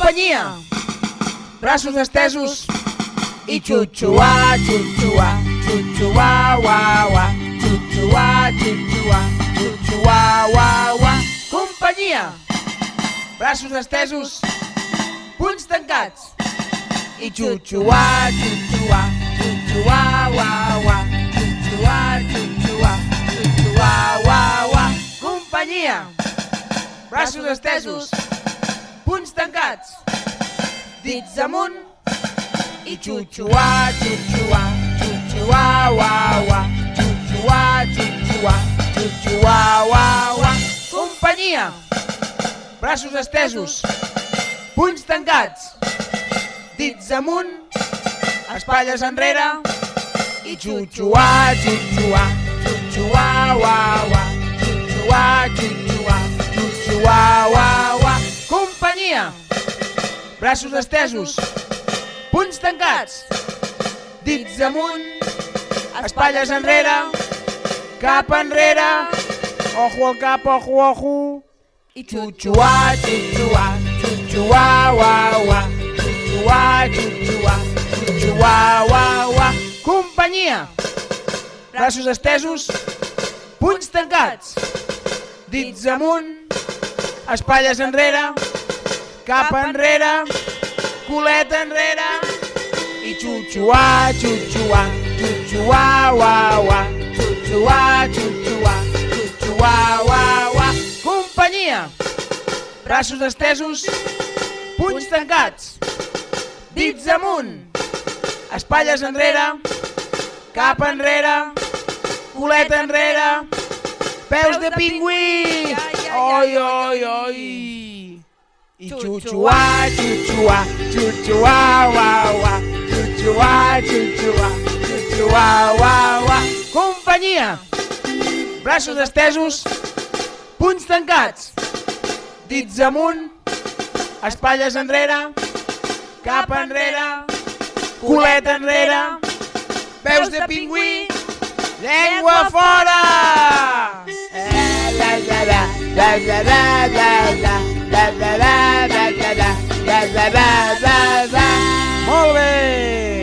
companyia. Braços estesos i xuxuà, xuxuà, xuxuà, uà, uà, xuxuà, xuxuà, xuxuà, uà, uà. Companyia. Braços estesos, punys tancats i xuxuà, xuxuà, xuxuà, uà, uà, xuxuà, xuxuà, xuxuà, uà, uà. Companyia. Braços estesos, punys tancats, dits amunt i xuxuà, xuxuà, xuxuà, uà, uà, xuxuà, xuxuà, xuxuà, uà, uà. Companyia. Braços estesos, punys tancats, dits amunt, espatlles enrere i xuxuà, xuxuà, xuxuà, uà, uà, xuxuà, xuxuà, xuxuà, uà, uà. Companyia. Braços estesos, punys tancats, dits amunt, espatlles enrere, cap enrere, ojo al cap, ojo, ojo, i xuxuà, xuxuà, xuxuà, uà, uà, xuxuà, xuxuà, xuxuà, uà, uà. Companyia. Braços estesos, punys tancats, dits amunt, espatlles enrere, cap enrere, culet enrere i xuxuà, xuxuà, xuxuà, uà, uà, xuxuà, xuxuà, xuxuà, uà, uà. Companyia. Braços estesos, punys tancats, dits amunt, espatlles enrere, cap enrere, culet enrere, peus de pingüí, oi, oi, oi. I xuxuà, xuxuà, xuxuà, uà, uà, xuxuà, xuxuà, xuxuà, uà, uà. Companyia. Braços estesos, punys tancats, dits amunt, espatlles enrere, cap enrere, culet enrere, peus de pingüí, llengua fora! La la la, la la la la la, la la la la la la, la la la la la. Molt bé!